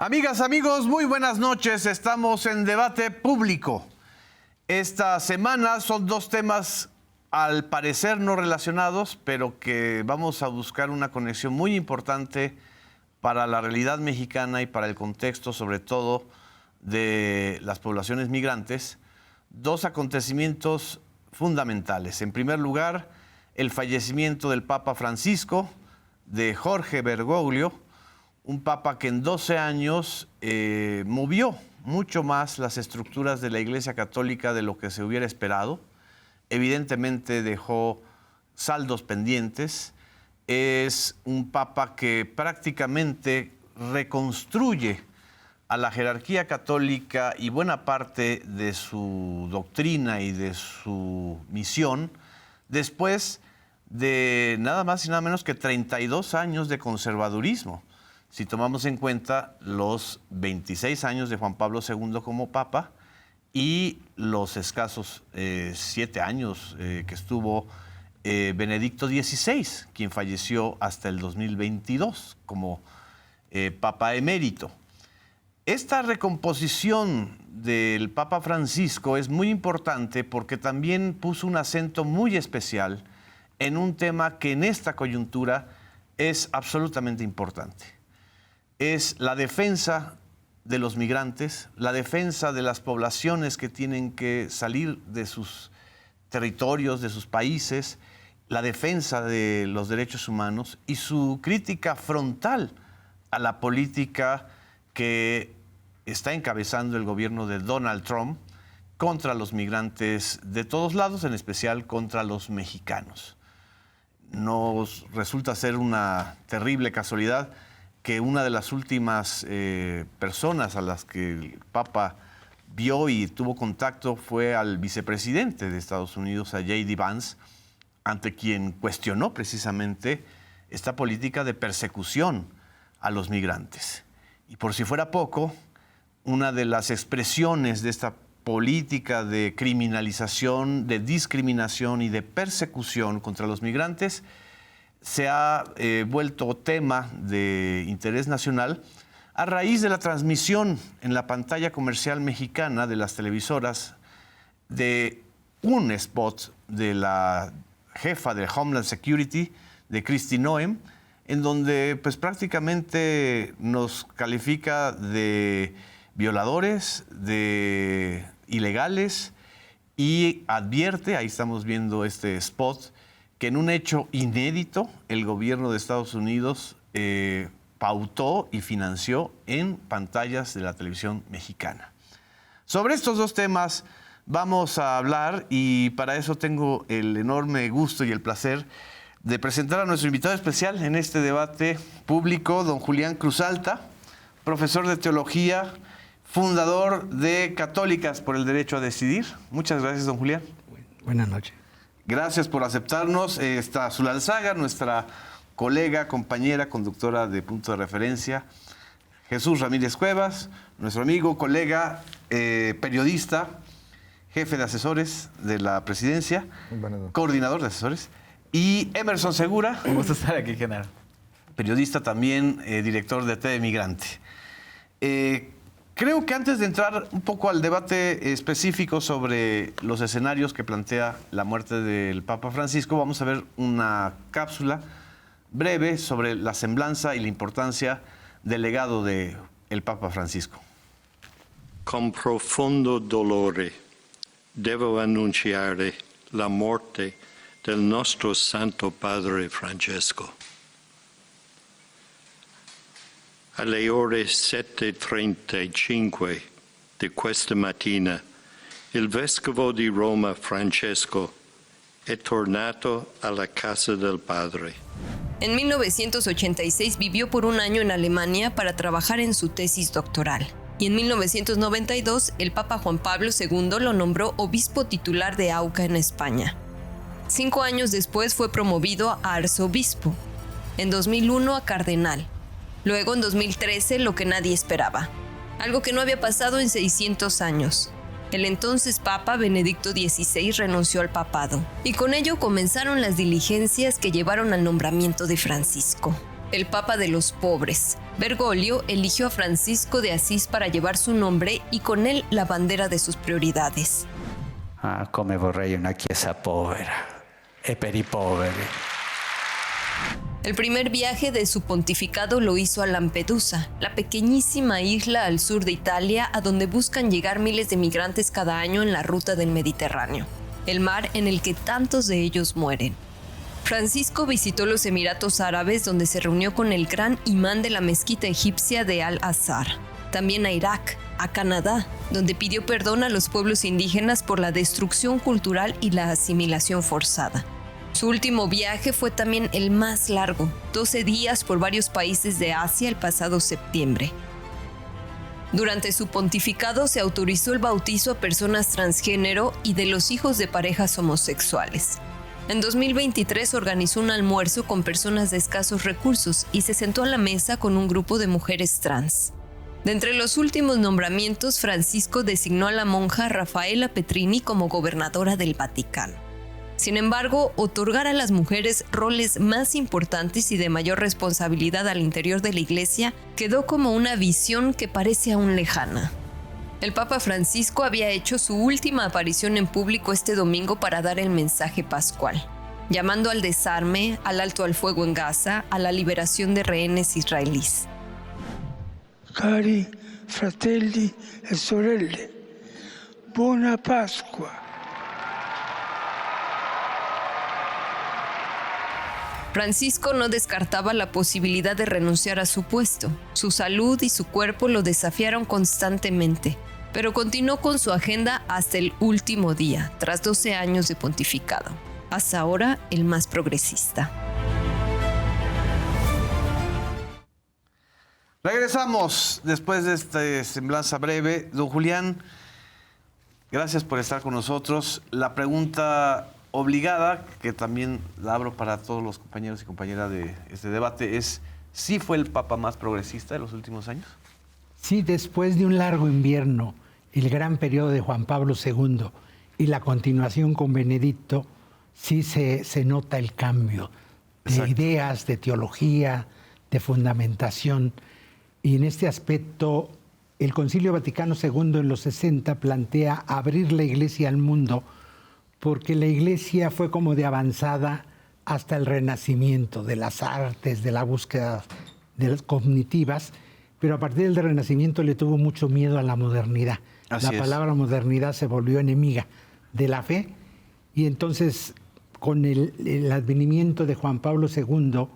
Amigas, amigos, muy buenas noches. Estamos en Debate Público. Esta semana son dos temas al parecer no relacionados, pero que vamos a buscar una conexión muy importante para la realidad mexicana y para el contexto, sobre todo, de las poblaciones migrantes. Dos acontecimientos fundamentales. En primer lugar, el fallecimiento del Papa Francisco, de Jorge Bergoglio, un papa que en 12 años movió mucho más las estructuras de la Iglesia Católica de lo que se hubiera esperado. Evidentemente dejó saldos pendientes. Es un papa que prácticamente reconstruye a la jerarquía católica y buena parte de su doctrina y de su misión después de nada más y nada menos que 32 años de conservadurismo. Si tomamos en cuenta los 26 años de Juan Pablo II como papa y los escasos 7 años que estuvo Benedicto XVI, quien falleció hasta el 2022 como papa emérito. Esta recomposición del Papa Francisco es muy importante porque también puso un acento muy especial en un tema que en esta coyuntura es absolutamente importante. Es la defensa de los migrantes, la defensa de las poblaciones que tienen que salir de sus territorios, de sus países, la defensa de los derechos humanos y su crítica frontal a la política que está encabezando el gobierno de Donald Trump contra los migrantes de todos lados, en especial contra los mexicanos. Nos resulta ser una terrible casualidad que una de las últimas personas a las que el Papa vio y tuvo contacto fue al vicepresidente de Estados Unidos, a J.D. Vance, ante quien cuestionó precisamente esta política de persecución a los migrantes. Y por si fuera poco, una de las expresiones de esta política de criminalización, de discriminación y de persecución contra los migrantes se ha vuelto tema de interés nacional a raíz de la transmisión en la pantalla comercial mexicana de las televisoras de un spot de la jefa de Homeland Security, de Kristi Noem, en donde pues prácticamente nos califica de violadores, de ilegales y advierte, ahí estamos viendo este spot, que en un hecho inédito el gobierno de Estados Unidos pautó y financió en pantallas de la televisión mexicana. Sobre estos dos temas vamos a hablar y para eso tengo el enorme gusto y el placer de presentar a nuestro invitado especial en este debate público, don Julián Cruzalta, profesor de teología, fundador de Católicas por el Derecho a Decidir. Muchas gracias, don Julián. Buenas noches. Gracias por aceptarnos. Está Zulalzaga, nuestra colega, compañera, conductora de Punto de Referencia. Jesús Ramírez Cuevas, nuestro amigo, colega, periodista, jefe de asesores de la presidencia, coordinador de asesores. Y Emerson Segura. Un gusto estar aquí, general. Periodista también, director de TV Migrante. Creo que antes de entrar un poco al debate específico sobre los escenarios que plantea la muerte del Papa Francisco, vamos a ver una cápsula breve sobre la semblanza y la importancia del legado del Papa Francisco. Con profondo dolore devo annunciare la morte del nostro Santo Padre Francesco. Alle ore 7:35 di questa mattina, il Vescovo di Roma Francesco è tornato alla casa del Padre. En 1986 vivió por un año en Alemania para trabajar en su tesis doctoral. Y en 1992 el Papa Juan Pablo II lo nombró obispo titular de Auca en España. 5 años después fue promovido a arzobispo. En 2001 a cardenal. Luego, en 2013, lo que nadie esperaba. Algo que no había pasado en 600 años. El entonces Papa Benedicto XVI renunció al papado. Y con ello comenzaron las diligencias que llevaron al nombramiento de Francisco. El Papa de los pobres, Bergoglio eligió a Francisco de Asís para llevar su nombre y con él la bandera de sus prioridades. Come vorrei una chiesa povera e per i poveri. El primer viaje de su pontificado lo hizo a Lampedusa, la pequeñísima isla al sur de Italia a donde buscan llegar miles de migrantes cada año en la ruta del Mediterráneo, el mar en el que tantos de ellos mueren. Francisco visitó los Emiratos Árabes, donde se reunió con el gran imán de la mezquita egipcia de Al-Azhar. También a Irak, a Canadá, donde pidió perdón a los pueblos indígenas por la destrucción cultural y la asimilación forzada. Su último viaje fue también el más largo, 12 días por varios países de Asia el pasado septiembre. Durante su pontificado se autorizó el bautizo a personas transgénero y de los hijos de parejas homosexuales. En 2023 organizó un almuerzo con personas de escasos recursos y se sentó a la mesa con un grupo de mujeres trans. De entre los últimos nombramientos, Francisco designó a la monja Rafaela Petrini como gobernadora del Vaticano. Sin embargo, otorgar a las mujeres roles más importantes y de mayor responsabilidad al interior de la Iglesia quedó como una visión que parece aún lejana. El Papa Francisco había hecho su última aparición en público este domingo para dar el mensaje pascual, llamando al desarme, al alto al fuego en Gaza, a la liberación de rehenes israelíes. Cari fratelli e sorelle, buona Pasqua. Francisco no descartaba la posibilidad de renunciar a su puesto. Su salud y su cuerpo lo desafiaron constantemente, pero continuó con su agenda hasta el último día, tras 12 años de pontificado. Hasta ahora, el más progresista. Regresamos después de esta semblanza breve. Don Julián, gracias por estar con nosotros. La pregunta obligada, que también la abro para todos los compañeros y compañeras de este debate, es: ¿sí fue el Papa más progresista de los últimos años? Sí, después de un largo invierno, el gran periodo de Juan Pablo II y la continuación con Benedicto, sí se nota el cambio de ideas, de teología, de fundamentación. Y en este aspecto, el Concilio Vaticano II en los 60 plantea abrir la Iglesia al mundo, porque la Iglesia fue como de avanzada hasta el Renacimiento, de las artes, de la búsqueda de las cognitivas, pero a partir del Renacimiento le tuvo mucho miedo a la modernidad. La palabra modernidad se volvió enemiga de la fe, y entonces con el advenimiento de Juan Pablo II,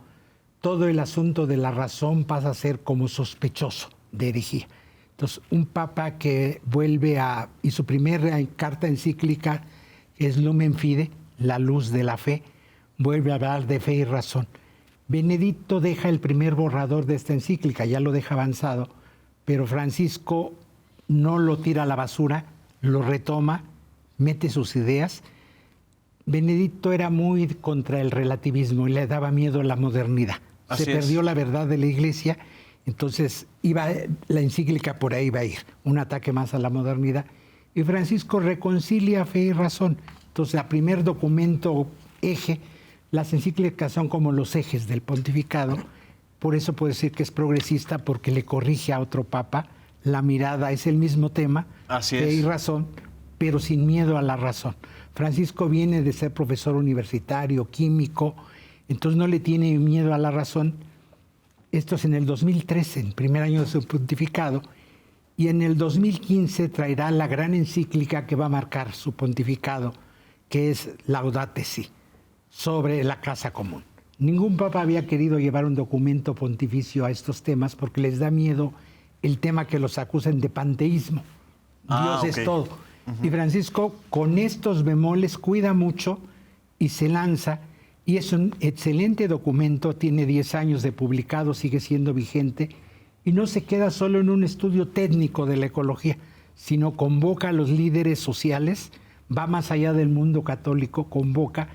todo el asunto de la razón pasa a ser como sospechoso de herejía. Entonces, un papa que vuelve y su primera carta encíclica es Lumen Fide, la luz de la fe, vuelve a hablar de fe y razón. Benedicto deja el primer borrador de esta encíclica, ya lo deja avanzado, pero Francisco no lo tira a la basura, lo retoma, mete sus ideas. Benedicto era muy contra el relativismo y le daba miedo a la modernidad. Se perdió la verdad de la Iglesia, entonces la encíclica por ahí va a ir, un ataque más a la modernidad. Y Francisco reconcilia fe y razón. Entonces, el primer documento eje, las encíclicas son como los ejes del pontificado, por eso puede decir que es progresista, porque le corrige a otro papa, la mirada es el mismo tema, fe y razón, pero sin miedo a la razón. Francisco viene de ser profesor universitario, químico, entonces no le tiene miedo a la razón. Esto es en el 2013, en el primer año de su pontificado, y en el 2015 traerá la gran encíclica que va a marcar su pontificado, que es Laudate Si, sobre la casa común. Ningún papa había querido llevar un documento pontificio a estos temas porque les da miedo el tema que los acusen de panteísmo. Dios es todo. Y Francisco, con estos bemoles, cuida mucho y se lanza, y es un excelente documento, tiene 10 años de publicado, sigue siendo vigente, y no se queda solo en un estudio técnico de la ecología, sino convoca a los líderes sociales, va más allá del mundo católico, convoca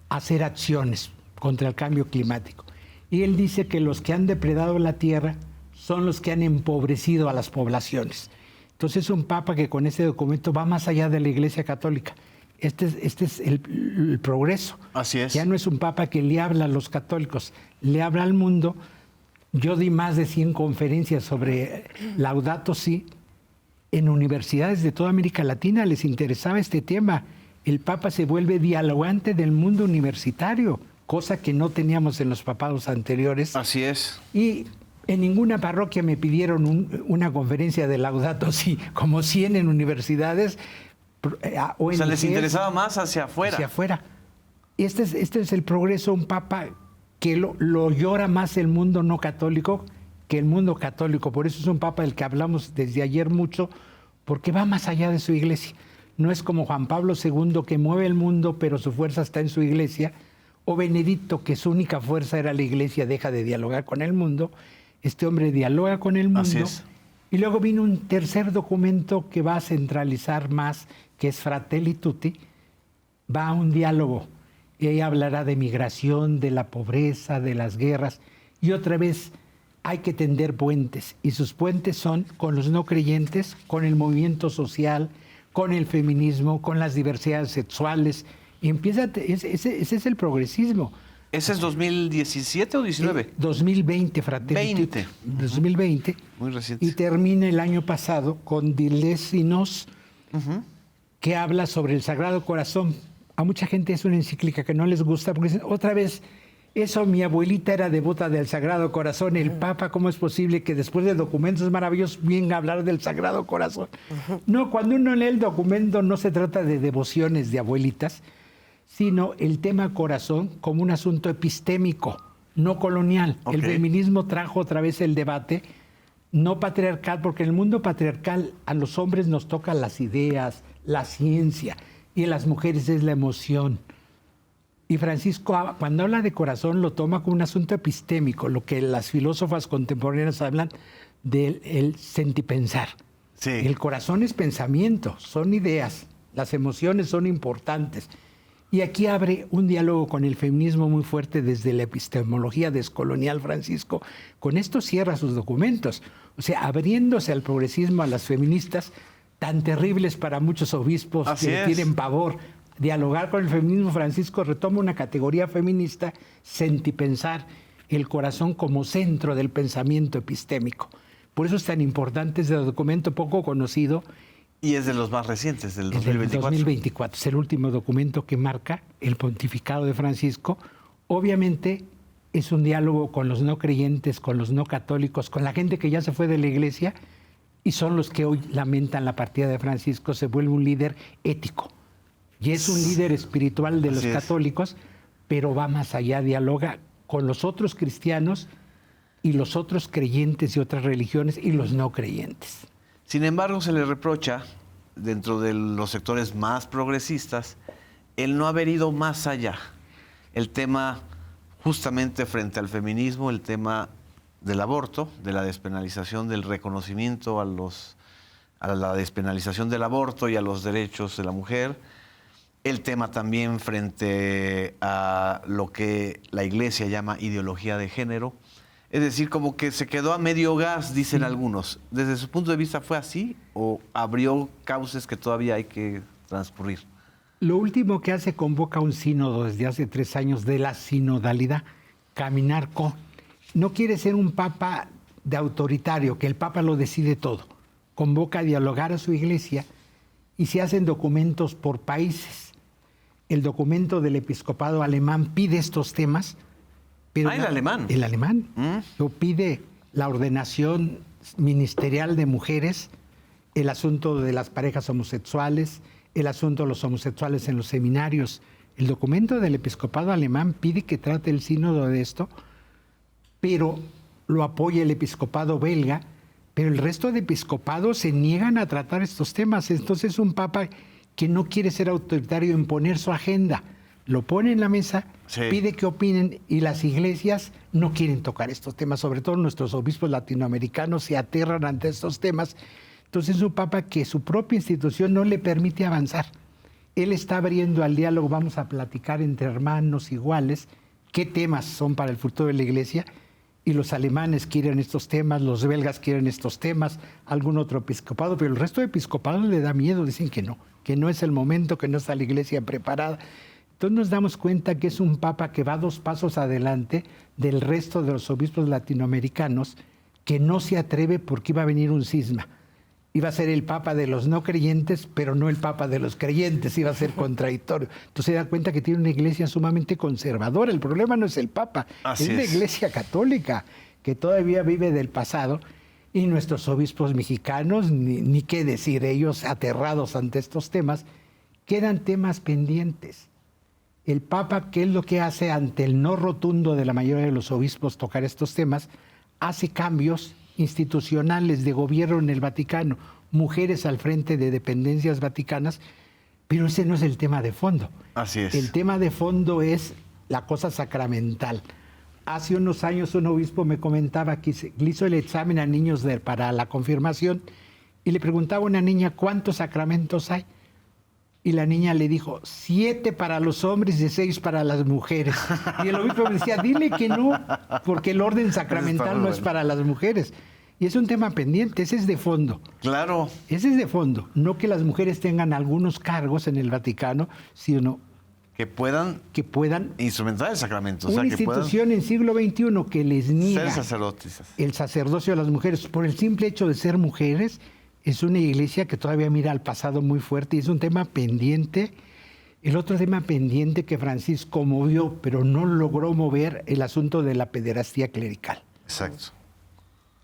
a hacer acciones contra el cambio climático. Y él dice que los que han depredado la tierra son los que han empobrecido a las poblaciones. Entonces es un papa que con este documento va más allá de la Iglesia Católica. Este es el progreso. Así es. Ya no es un papa que le habla a los católicos, le habla al mundo, Yo di más de 100 conferencias sobre Laudato Si. En universidades de toda América Latina les interesaba este tema. El Papa se vuelve dialogante del mundo universitario, cosa que no teníamos en los papados anteriores. Así es. Y en ninguna parroquia me pidieron una conferencia de Laudato Si, como 100 en universidades. O sea, les interesaba más hacia afuera. Hacia afuera. Este es el progreso, un Papa que lo llora más el mundo no católico que el mundo católico. Por eso es un Papa del que hablamos desde ayer mucho, porque va más allá de su iglesia. No es como Juan Pablo II, que mueve el mundo, pero su fuerza está en su iglesia, o Benedicto, que su única fuerza era la iglesia, deja de dialogar con el mundo. Este hombre dialoga con el mundo. Así es. Y luego vino un tercer documento que va a centralizar más, que es Fratelli Tutti. Va a un diálogo. Y ahí hablará de migración, de la pobreza, de las guerras. Y otra vez hay que tender puentes. Y sus puentes son con los no creyentes, con el movimiento social, con el feminismo, con las diversidades sexuales. Y empieza, ese es el progresismo. ¿Ese es 2017 o 19? 2020, Fratelli Tutti. 2020. Muy reciente. Y termina el año pasado con Diles y Nos, que habla sobre el Sagrado Corazón. A mucha gente es una encíclica que no les gusta, porque dicen, otra vez, eso, mi abuelita era devota del Sagrado Corazón, el Papa, ¿cómo es posible que después de documentos maravillosos venga a hablar del Sagrado Corazón? No, cuando uno lee el documento no se trata de devociones de abuelitas, sino el tema corazón como un asunto epistémico, no colonial. Okay. El feminismo trajo otra vez el debate, no patriarcal, porque en el mundo patriarcal a los hombres nos tocan las ideas, la ciencia, y en las mujeres es la emoción. Y Francisco, cuando habla de corazón, lo toma como un asunto epistémico, lo que las filósofas contemporáneas hablan del sentipensar. Sí. El corazón es pensamiento, son ideas, las emociones son importantes. Y aquí abre un diálogo con el feminismo muy fuerte desde la epistemología descolonial, Francisco. Con esto cierra sus documentos, o sea, abriéndose al progresismo, a las feministas, tan terribles para muchos obispos que tienen pavor. Dialogar con el feminismo, Francisco retoma una categoría feminista, sentipensar, el corazón como centro del pensamiento epistémico. Por eso es tan importante ese documento poco conocido. Y es de los más recientes, del 2024. 2024, es el último documento que marca el pontificado de Francisco. Obviamente es un diálogo con los no creyentes, con los no católicos, con la gente que ya se fue de la iglesia y son los que hoy lamentan la partida de Francisco. Se vuelve un líder ético y es un líder espiritual de los católicos, pero va más allá, dialoga con los otros cristianos y los otros creyentes de otras religiones y los no creyentes. Sin embargo, se le reprocha, dentro de los sectores más progresistas, el no haber ido más allá. El tema, justamente frente al feminismo, el tema del aborto, de la despenalización, del reconocimiento a la despenalización del aborto y a los derechos de la mujer. El tema también frente a lo que la Iglesia llama ideología de género. Es decir, como que se quedó a medio gas, dicen algunos. ¿Desde su punto de vista fue así o abrió cauces que todavía hay que transcurrir? Lo último que hace, convoca un sínodo desde hace 3 años de la sinodalidad, caminar con. No quiere ser un papa de autoritario, que el papa lo decide todo. Convoca a dialogar a su iglesia y se hacen documentos por países. El documento del episcopado alemán pide estos temas. Pero el alemán. El alemán. Lo pide la ordenación ministerial de mujeres, el asunto de las parejas homosexuales, el asunto de los homosexuales en los seminarios. El documento del episcopado alemán pide que trate el sínodo de esto, pero lo apoya el episcopado belga, pero el resto de episcopados se niegan a tratar estos temas. Entonces es un papa que no quiere ser autoritario, imponer su agenda. Lo pone en la mesa, pide que opinen y las iglesias no quieren tocar estos temas, sobre todo nuestros obispos latinoamericanos se aterran ante estos temas. Entonces es un papa que su propia institución no le permite avanzar. Él está abriendo al diálogo, vamos a platicar entre hermanos iguales, qué temas son para el futuro de la iglesia, y los alemanes quieren estos temas, los belgas quieren estos temas, algún otro episcopado, pero el resto de episcopados le da miedo, dicen que no es el momento, que no está la iglesia preparada. Entonces nos damos cuenta que es un papa que va 2 pasos adelante del resto de los obispos latinoamericanos, que no se atreve porque iba a venir un cisma. Iba a ser el papa de los no creyentes, pero no el papa de los creyentes, iba a ser contradictorio. Entonces se da cuenta que tiene una iglesia sumamente conservadora. El problema no es el papa, es la iglesia católica, que todavía vive del pasado. Y nuestros obispos mexicanos, ni qué decir, ellos aterrados ante estos temas, quedan temas pendientes. El Papa, ¿qué es lo que hace ante el no rotundo de la mayoría de los obispos tocar estos temas? Hace cambios institucionales de gobierno en el Vaticano, mujeres al frente de dependencias vaticanas, pero ese no es el tema de fondo. Así es. El tema de fondo es la cosa sacramental. Hace unos años un obispo me comentaba que le hizo el examen a niños para la confirmación y le preguntaba a una niña cuántos sacramentos hay. Y la niña le dijo, 7 para los hombres y 6 para las mujeres. Y el obispo me decía, dile que no, porque el orden sacramental no es para las mujeres. Y es un tema pendiente, ese es de fondo. Claro. Ese es de fondo. No que las mujeres tengan algunos cargos en el Vaticano, sino que puedan instrumentar el sacramento. Una institución en siglo XXI que les niega ser sacerdotes. El sacerdocio a las mujeres por el simple hecho de ser mujeres. Es una iglesia que todavía mira al pasado muy fuerte y es un tema pendiente. El otro tema pendiente que Francisco movió, pero no logró mover, el asunto de la pederastía clerical. Exacto.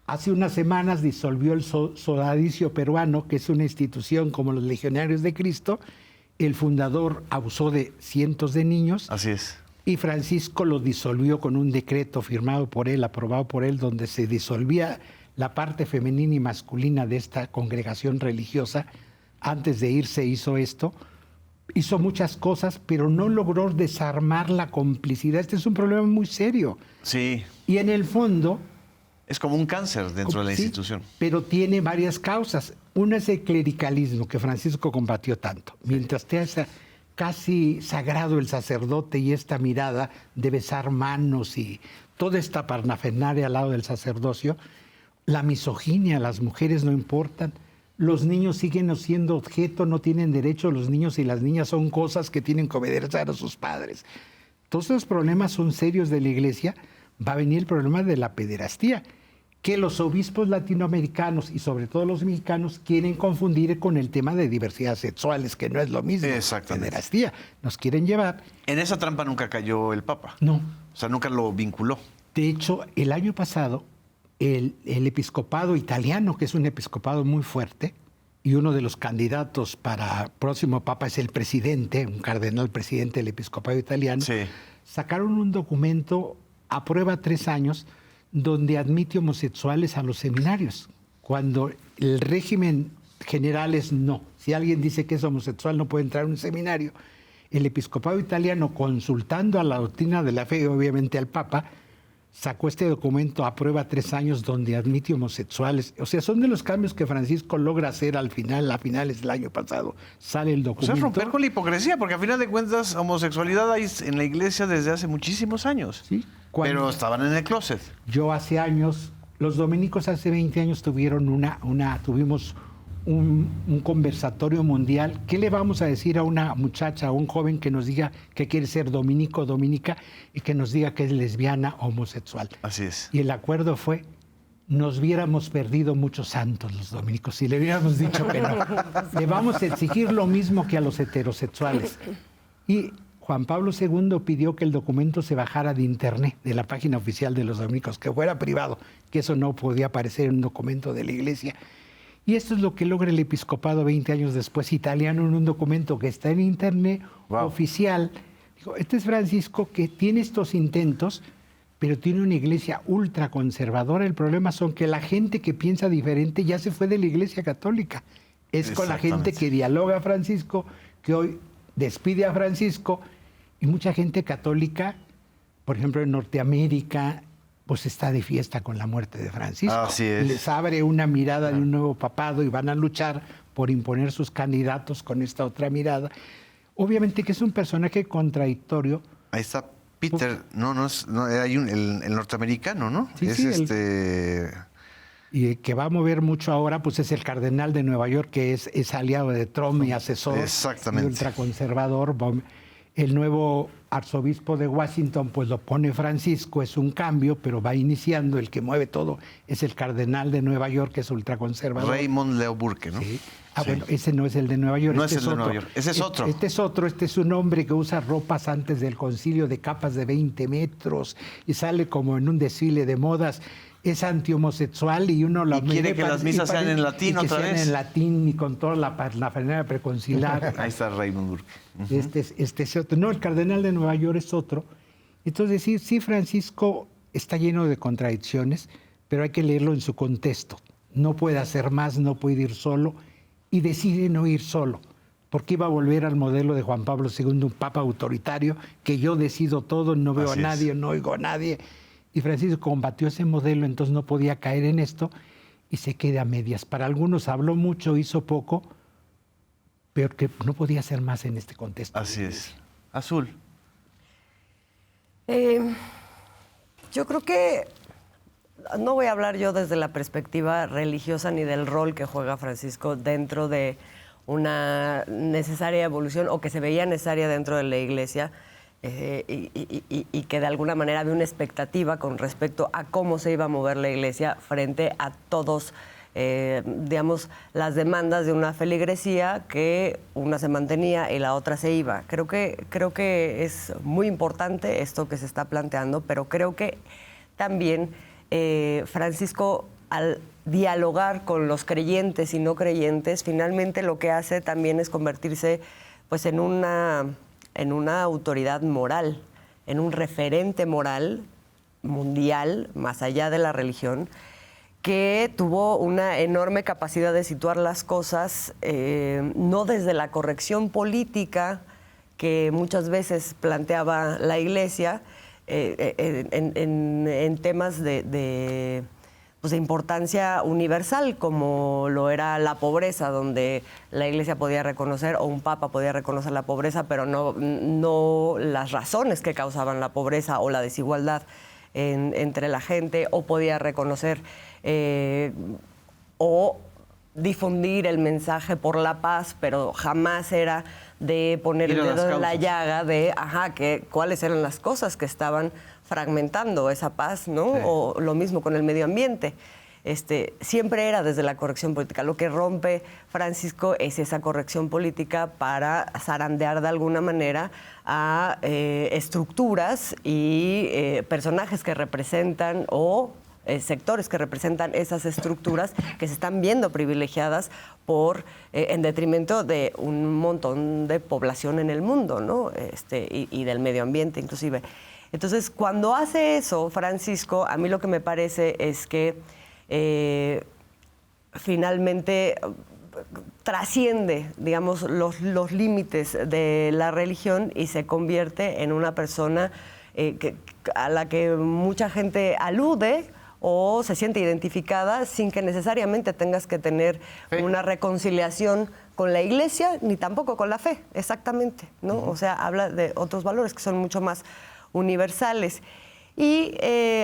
Hace unas semanas disolvió el Sodalicio Peruano, que es una institución como los Legionarios de Cristo. El fundador abusó de cientos de niños. Así es. Y Francisco lo disolvió con un decreto firmado por él, aprobado por él, donde se disolvía la parte femenina y masculina de esta congregación religiosa. Antes de irse hizo esto, hizo muchas cosas, pero no logró desarmar la complicidad. Este es un problema muy serio. Sí. Y en el fondo... Es como un cáncer dentro de la institución. Pero tiene varias causas. Una es el clericalismo, que Francisco combatió tanto. Mientras te hace casi sagrado el sacerdote y esta mirada de besar manos y toda esta parnafernalia al lado del sacerdocio, la misoginia, las mujeres no importan, los niños siguen siendo objeto, no tienen derecho, los niños y las niñas son cosas que tienen que obedecer a sus padres. Todos esos problemas son serios de la iglesia. Va a venir el problema de la pederastía, que los obispos latinoamericanos y sobre todo los mexicanos quieren confundir con el tema de diversidad sexuales, que no es lo mismo. Exactamente. Pederastía. Nos quieren llevar. En esa trampa nunca cayó el Papa. No. O sea, nunca lo vinculó. De hecho, el año pasado, el episcopado italiano, que es un episcopado muy fuerte, y uno de los candidatos para próximo papa es el presidente, un cardenal presidente del episcopado italiano, sí, sacaron un documento a prueba 3 años donde admite homosexuales a los seminarios, cuando el régimen general es no. Si alguien dice que es homosexual no puede entrar a un seminario. El episcopado italiano, consultando a la doctrina de la fe y obviamente al Papa, sacó este documento a prueba 3 años donde admite homosexuales. O sea, son de los cambios que Francisco logra hacer a finales del año pasado. Sale el documento. O sea, romper con la hipocresía, porque a final de cuentas homosexualidad hay en la iglesia desde hace muchísimos años. Sí. Pero estaban en el closet. Yo hace años, los dominicos hace 20 años tuvimos un conversatorio mundial. ¿Qué le vamos a decir a una muchacha, a un joven que nos diga que quiere ser dominico o dominica y que nos diga que es lesbiana o homosexual? Así es. Y el acuerdo fue, nos hubiéramos perdido muchos santos los dominicos si le hubiéramos dicho que no. Le vamos a exigir lo mismo que a los heterosexuales. Y Juan Pablo II pidió que el documento se bajara de internet, de la página oficial de los dominicos, que fuera privado, que eso no podía aparecer en un documento de la iglesia. Y esto es lo que logra el episcopado 20 años después, italiano, en un documento que está en internet, oficial. Dijo, este es Francisco, que tiene estos intentos, pero tiene una iglesia ultraconservadora. El problema son que la gente que piensa diferente ya se fue de la iglesia católica. Es con la gente que dialoga a Francisco, que hoy despide a Francisco, y mucha gente católica, por ejemplo en Norteamérica, pues está de fiesta con la muerte de Francisco. Así es. Les abre una mirada de un nuevo papado y van a luchar por imponer sus candidatos con esta otra mirada. Obviamente que es un personaje contradictorio. Ahí está Peter, hay el norteamericano, ¿no? Sí, y que va a mover mucho ahora, pues es el cardenal de Nueva York, que es aliado de Trump y asesor. Exactamente. Y ultraconservador. El nuevo arzobispo de Washington, pues lo pone Francisco, es un cambio, pero va iniciando. El que mueve todo es el cardenal de Nueva York, que es ultraconservador. Raymond Leo Burke, ¿no? Sí. Sí. Bueno, ese no es el de Nueva York. No es el de Nueva York, ese es otro. Este es otro, este es un hombre que usa ropas antes del concilio de capas de 20 metros y sale como en un desfile de modas. Es antihomosexual y uno lo... Y quiere que las misas sean en latín otra vez. Que sean en latín y con toda la parafernalia preconciliar. Ahí está Raymond Burke. Este es otro. No, el cardenal de Nueva York es otro. Entonces, sí, Francisco está lleno de contradicciones, pero hay que leerlo en su contexto. No puede hacer más, no puede ir solo y decide no ir solo, porque iba a volver al modelo de Juan Pablo II, un papa autoritario, que yo decido todo, no veo a nadie, no oigo a nadie. Y Francisco combatió ese modelo, entonces no podía caer en esto y se queda a medias. Para algunos habló mucho, hizo poco, pero que no podía hacer más en este contexto. Así es. Azul. Yo creo que no voy a hablar yo desde la perspectiva religiosa ni del rol que juega Francisco dentro de una necesaria evolución o que se veía necesaria dentro de la Iglesia. Y que de alguna manera había una expectativa con respecto a cómo se iba a mover la Iglesia frente a todos, digamos, las demandas de una feligresía que una se mantenía y la otra se iba. Creo que es muy importante esto que se está planteando, pero creo que también Francisco, al dialogar con los creyentes y no creyentes, finalmente lo que hace también es convertirse pues en una autoridad moral, en un referente moral mundial, más allá de la religión, que tuvo una enorme capacidad de situar las cosas, no desde la corrección política que muchas veces planteaba la Iglesia, en temas de importancia universal, como lo era la pobreza, donde la Iglesia podía reconocer, o un papa podía reconocer la pobreza, pero no las razones que causaban la pobreza o la desigualdad entre la gente, o podía reconocer o difundir el mensaje por la paz, pero jamás era de poner el dedo en la llaga de, cuáles eran las cosas que estaban fragmentando esa paz, ¿no? Sí. O lo mismo con el medio ambiente. Siempre era desde la corrección política. Lo que rompe Francisco es esa corrección política para zarandear de alguna manera a estructuras y personajes que representan o sectores que representan esas estructuras que se están viendo privilegiadas en detrimento de un montón de población en el mundo, ¿no? Y del medio ambiente inclusive. Entonces, cuando hace eso, Francisco, a mí lo que me parece es que finalmente trasciende, digamos, los límites de la religión y se convierte en una persona a la que mucha gente alude o se siente identificada sin que necesariamente tengas que tener una reconciliación con la Iglesia ni tampoco con la fe, exactamente, ¿no? O sea, habla de otros valores que son mucho más universales. Y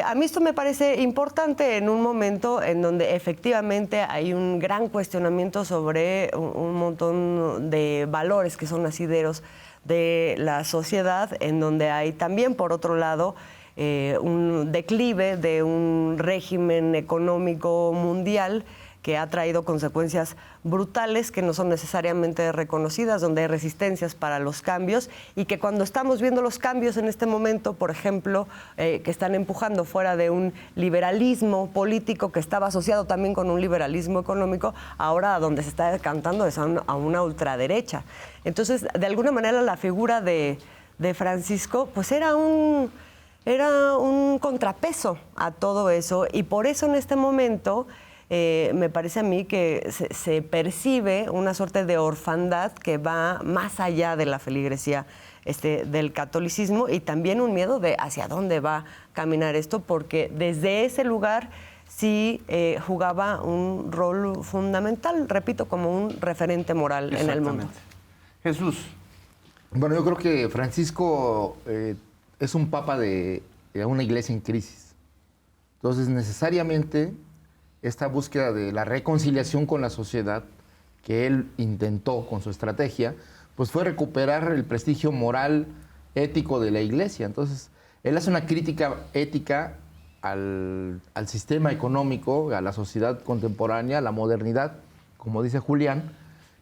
a mí esto me parece importante en un momento en donde efectivamente hay un gran cuestionamiento sobre un montón de valores que son asideros de la sociedad, en donde hay también, por otro lado, un declive de un régimen económico mundial que ha traído consecuencias brutales que no son necesariamente reconocidas, donde hay resistencias para los cambios y que cuando estamos viendo los cambios en este momento, por ejemplo, que están empujando fuera de un liberalismo político que estaba asociado también con un liberalismo económico, ahora a donde se está decantando es a una ultraderecha. Entonces, de alguna manera la figura de Francisco pues era un contrapeso a todo eso y por eso en este momento me parece a mí que se percibe una suerte de orfandad que va más allá de la feligresía del catolicismo y también un miedo de hacia dónde va a caminar esto, porque desde ese lugar sí jugaba un rol fundamental, repito, como un referente moral en el mundo. Jesús. Bueno, yo creo que Francisco es un papa de una iglesia en crisis. Entonces, necesariamente, esta búsqueda de la reconciliación con la sociedad que él intentó con su estrategia, pues fue recuperar el prestigio moral, ético de la Iglesia. Entonces, él hace una crítica ética al sistema económico, a la sociedad contemporánea, a la modernidad, como dice Julián,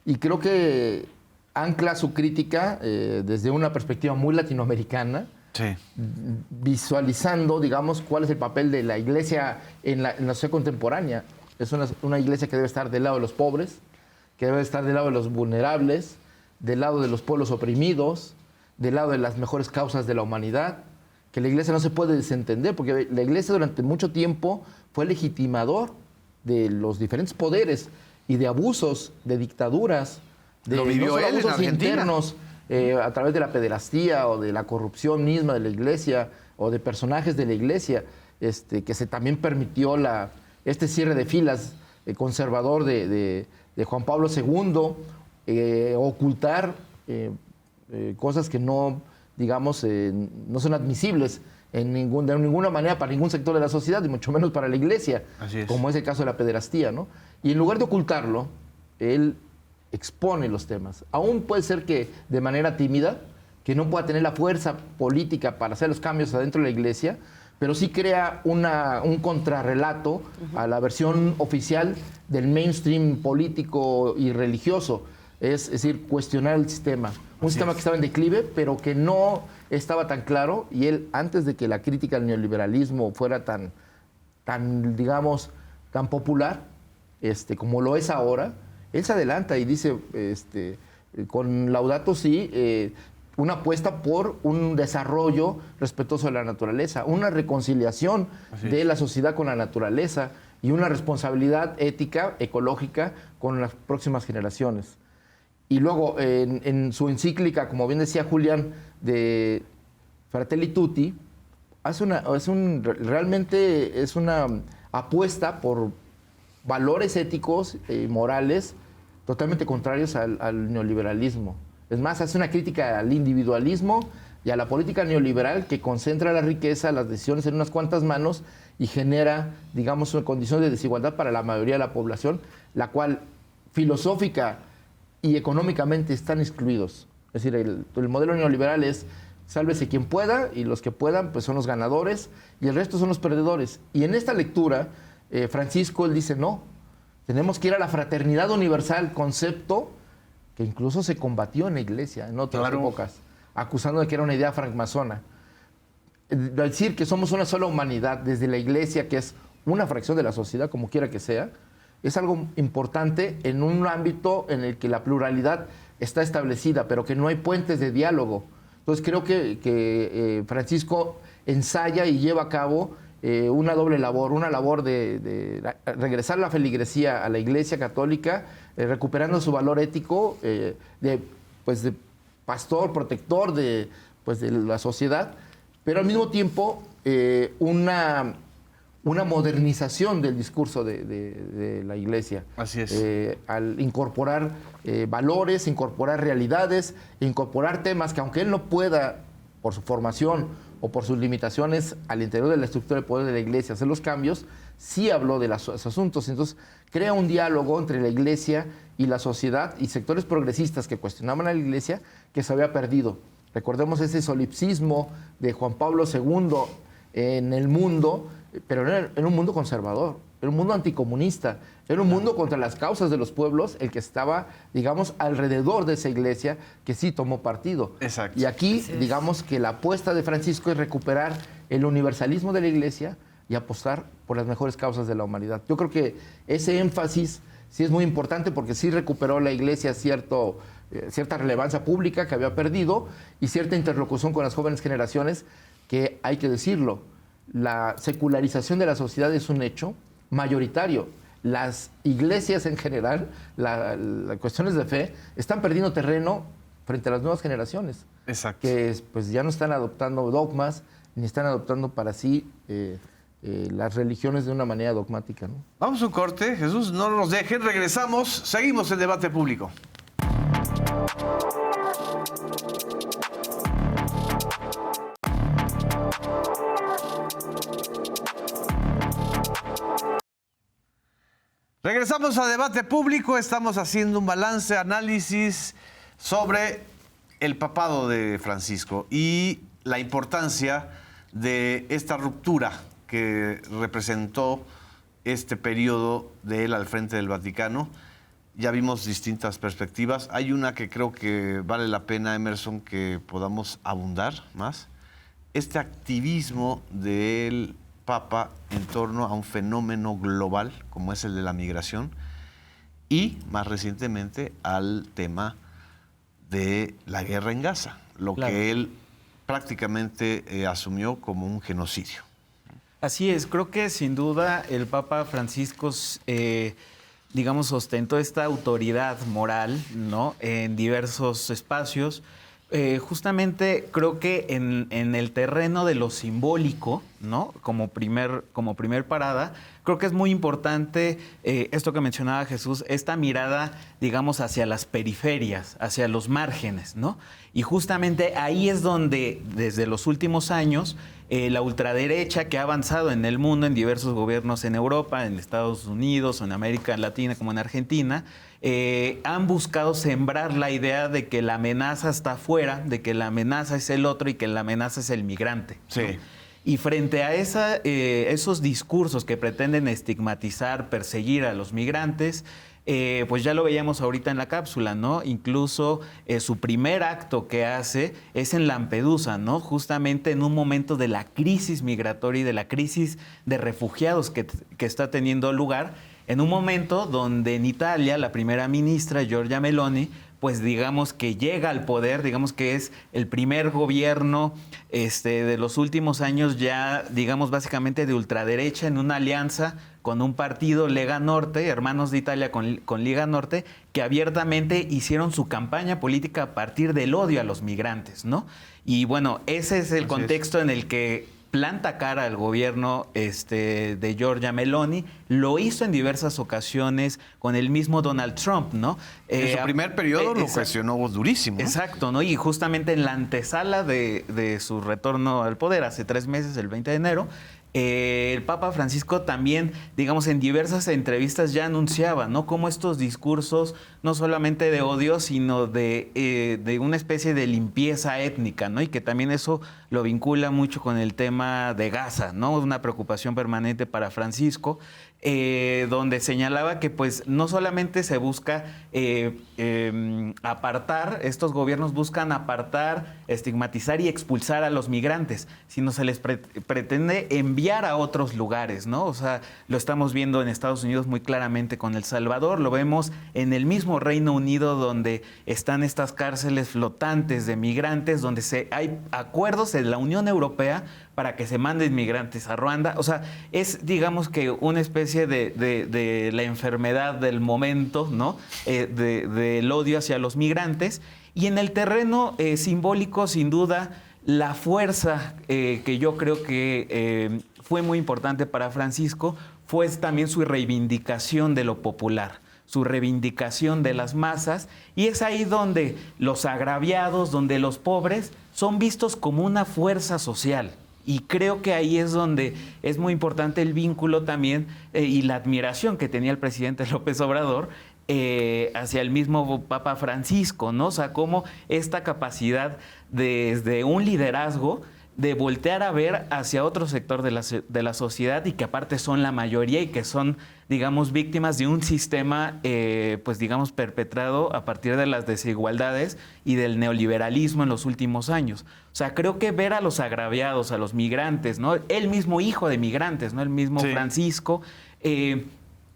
y creo que ancla su crítica desde una perspectiva muy latinoamericana, Sí. visualizando, digamos, cuál es el papel de la Iglesia en la sociedad contemporánea. Es una Iglesia que debe estar del lado de los pobres, que debe estar del lado de los vulnerables, del lado de los pueblos oprimidos, del lado de las mejores causas de la humanidad, que la Iglesia no se puede desentender, porque la Iglesia durante mucho tiempo fue legitimador de los diferentes poderes y de abusos, de dictaduras, de Lo vivió no solo él en abusos Argentina. internos, a través de la pederastía o de la corrupción misma de la Iglesia o de personajes de la Iglesia, que se también permitió este cierre de filas conservador de Juan Pablo II, ocultar cosas que no, digamos, no son admisibles de ninguna manera para ningún sector de la sociedad, y mucho menos para la Iglesia, Así es. como es el caso de la pederastía, ¿no? Y en lugar de ocultarlo, él expone los temas. Aún puede ser que de manera tímida, que no pueda tener la fuerza política para hacer los cambios adentro de la Iglesia, pero sí crea un contrarrelato a la versión oficial del mainstream político y religioso. Es decir, cuestionar el sistema. Un sistema que estaba en declive, pero que no estaba tan claro, y él, antes de que la crítica al neoliberalismo fuera tan digamos, tan popular, como lo es ahora, él se adelanta y dice, con Laudato Si, una apuesta por un desarrollo respetuoso de la naturaleza, una reconciliación de la sociedad con la naturaleza y una responsabilidad ética, ecológica, con las próximas generaciones. Y luego, en su encíclica, como bien decía Julián, de Fratelli Tutti, realmente es una apuesta por valores éticos y morales totalmente contrarios al neoliberalismo. Es más, hace una crítica al individualismo y a la política neoliberal que concentra la riqueza, las decisiones en unas cuantas manos y genera, digamos, una condición de desigualdad para la mayoría de la población, la cual filosófica y económicamente están excluidos. Es decir, el modelo neoliberal es sálvese quien pueda, y los que puedan pues son los ganadores y el resto son los perdedores. Y en esta lectura, Francisco, él dice, no, tenemos que ir a la fraternidad universal, concepto que incluso se combatió en la Iglesia en otras épocas, acusando de que era una idea francmasona. Decir que somos una sola humanidad desde la Iglesia, que es una fracción de la sociedad, como quiera que sea, es algo importante en un ámbito en el que la pluralidad está establecida, pero que no hay puentes de diálogo. Entonces creo que Francisco ensaya y lleva a cabo una doble labor, una labor de regresar la feligresía a la Iglesia Católica, recuperando su valor ético de pastor, protector de la sociedad, pero al mismo tiempo una modernización del discurso de la Iglesia. Así es. Al incorporar valores, incorporar realidades, incorporar temas que aunque él no pueda, por su formación o por sus limitaciones al interior de la estructura de poder de la Iglesia, hacer los cambios, sí habló de los asuntos. Entonces crea un diálogo entre la Iglesia y la sociedad y sectores progresistas que cuestionaban a la Iglesia, que se había perdido. Recordemos ese solipsismo de Juan Pablo II en el mundo, pero era un mundo conservador, era un mundo anticomunista, era un mundo contra las causas de los pueblos, el que estaba, digamos, alrededor de esa Iglesia que sí tomó partido. Exacto. Y aquí, digamos que la apuesta de Francisco es recuperar el universalismo de la Iglesia y apostar por las mejores causas de la humanidad. Yo creo que ese énfasis sí es muy importante, porque sí recuperó la Iglesia cierta relevancia pública que había perdido y cierta interlocución con las jóvenes generaciones, que hay que decirlo, la secularización de la sociedad es un hecho mayoritario. Las iglesias en general, las cuestiones de fe, están perdiendo terreno frente a las nuevas generaciones. Exacto. Que pues ya no están adoptando dogmas, ni están adoptando para sí las religiones de una manera dogmática, ¿no? Vamos a un corte, Jesús, no nos dejen, regresamos, seguimos el debate público. Regresamos a debate público, estamos haciendo un balance, análisis sobre el papado de Francisco y la importancia de esta ruptura que representó este periodo de él al frente del Vaticano. Ya vimos distintas perspectivas. Hay una que creo que vale la pena, Emerson, que podamos abundar más. Este activismo del Papa en torno a un fenómeno global, como es el de la migración, y más recientemente al tema de la guerra en Gaza, lo que él prácticamente asumió como un genocidio. Así es, creo que sin duda el Papa Francisco, digamos, ostentó esta autoridad moral, ¿no?, en diversos espacios. Justamente creo que en el terreno de lo simbólico, ¿no?, como primer parada, creo que es muy importante esto que mencionaba Jesús, esta mirada, digamos, hacia las periferias, hacia los márgenes, ¿no? Y justamente ahí es donde, desde los últimos años, la ultraderecha que ha avanzado en el mundo, en diversos gobiernos en Europa, en Estados Unidos, en América Latina, como en Argentina, han buscado sembrar la idea de que la amenaza está afuera, de que la amenaza es el otro y que la amenaza es el migrante, ¿no? Sí. Y frente a esos discursos que pretenden estigmatizar, perseguir a los migrantes, pues ya lo veíamos ahorita en la cápsula, ¿no? Incluso su primer acto que hace es en Lampedusa, ¿no? Justamente en un momento de la crisis migratoria y de la crisis de refugiados que está teniendo lugar, en un momento donde en Italia la primera ministra, Giorgia Meloni, pues digamos que llega al poder, digamos que es el primer gobierno de los últimos años ya, digamos, básicamente de ultraderecha en una alianza con un partido, Lega Norte, Hermanos de Italia con Liga Norte, que abiertamente hicieron su campaña política a partir del odio a los migrantes, ¿no? Y bueno, ese es el contexto en el que planta cara al gobierno de Giorgia Meloni. Lo hizo en diversas ocasiones con el mismo Donald Trump, ¿no? En su primer periodo lo cuestionó durísimo, ¿no? Exacto, ¿no? Y justamente en la antesala de su retorno al poder, hace 3 meses, el 20 de enero, el Papa Francisco también, digamos, en diversas entrevistas ya anunciaba, ¿no?, cómo estos discursos no solamente de odio, sino de una especie de limpieza étnica, ¿no? Y que también eso lo vincula mucho con el tema de Gaza, ¿no? Una preocupación permanente para Francisco, donde señalaba que pues no solamente se busca apartar, estos gobiernos buscan apartar, estigmatizar y expulsar a los migrantes, sino se les pretende enviar a otros lugares, ¿no? O sea, lo estamos viendo en Estados Unidos muy claramente con El Salvador, lo vemos en el mismo Reino Unido, donde están estas cárceles flotantes de migrantes, donde hay acuerdos de la Unión Europea para que se manden migrantes a Ruanda. O sea, es, digamos, que una especie de la enfermedad del momento, ¿no? Del odio hacia los migrantes. Y en el terreno simbólico, sin duda, la fuerza que yo creo que fue muy importante para Francisco fue también su reivindicación de lo popular, su reivindicación de las masas, y es ahí donde los agraviados, donde los pobres son vistos como una fuerza social. Y creo que ahí es donde es muy importante el vínculo también y la admiración que tenía el presidente López Obrador hacia el mismo Papa Francisco, ¿no? O sea, cómo esta capacidad desde un liderazgo de voltear a ver hacia otro sector de la sociedad, y que aparte son la mayoría y que son, digamos, víctimas de un sistema, pues digamos, perpetrado a partir de las desigualdades y del neoliberalismo en los últimos años. O sea, creo que ver a los agraviados, a los migrantes, ¿no? El mismo hijo de migrantes, ¿no? El mismo Francisco,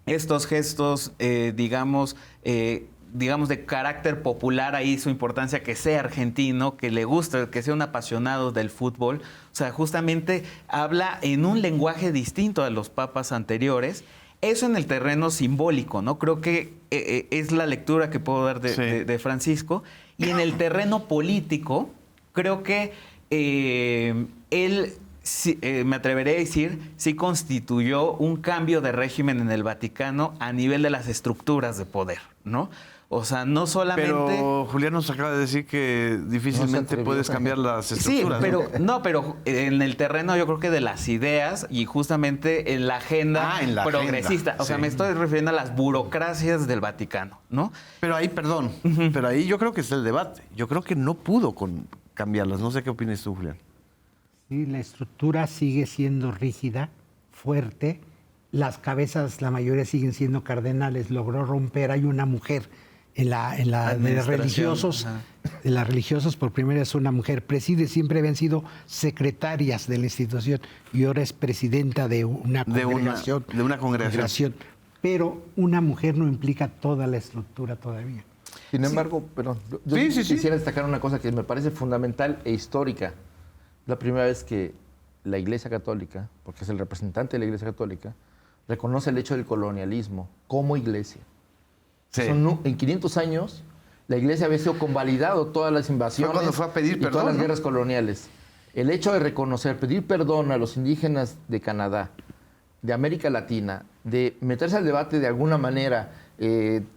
estos gestos, digamos, de carácter popular, ahí su importancia, que sea argentino, que le guste, que sea un apasionado del fútbol. O sea, justamente habla en un lenguaje distinto a los papas anteriores. Eso en el terreno simbólico, ¿no? Creo que es la lectura que puedo dar de Francisco. Y en el terreno político, creo que él, me atreveré a decir, sí constituyó un cambio de régimen en el Vaticano a nivel de las estructuras de poder, ¿no? O sea, no solamente... Pero Julián nos acaba de decir que difícilmente puedes cambiar las estructuras. Sí, pero en el terreno yo creo que de las ideas y justamente en la agenda en la progresista. agenda, O sea, sí. me estoy refiriendo a las burocracias del Vaticano, ¿no? Pero ahí, perdón, pero ahí yo creo que está el debate. Yo creo que no pudo cambiarlas. No sé qué opinas tú, Julián. Sí, la estructura sigue siendo rígida, fuerte. Las cabezas, la mayoría siguen siendo cardenales. Logró romper. Hay una mujer en la de los religiosos. De las religiosas, por primera vez una mujer preside. Siempre habían sido secretarias de la institución y ahora es presidenta de una congregación. De una congregación. Pero una mujer no implica toda la estructura todavía. Sin embargo, yo quisiera destacar una cosa que me parece fundamental e histórica. La primera vez que la Iglesia Católica, porque es el representante de la Iglesia Católica, reconoce el hecho del colonialismo como iglesia. Sí. En 500 años, la Iglesia había sido convalidado todas las invasiones Fue cuando fue a pedir y perdón, todas las ¿no? guerras coloniales. El hecho de reconocer, pedir perdón a los indígenas de Canadá, de América Latina, de meterse al debate de alguna manera